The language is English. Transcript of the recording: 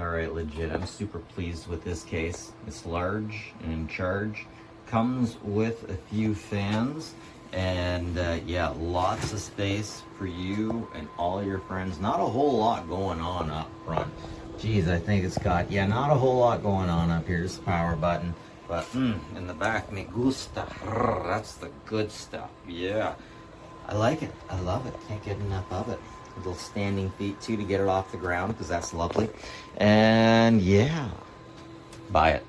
right, legit. I'm super pleased with this case. It's large and in charge. Comes with a few fans. And yeah, lots of space for you and all your friends. Not a whole lot going on up front. Geez, I think it's got, yeah, not a whole lot going on up here. Just a power button. But in the back, me gusta. That's the good stuff. Yeah, I like it. I love it. Can't get enough of it. Little standing feet too to get it off the ground because that's lovely. And yeah, buy it.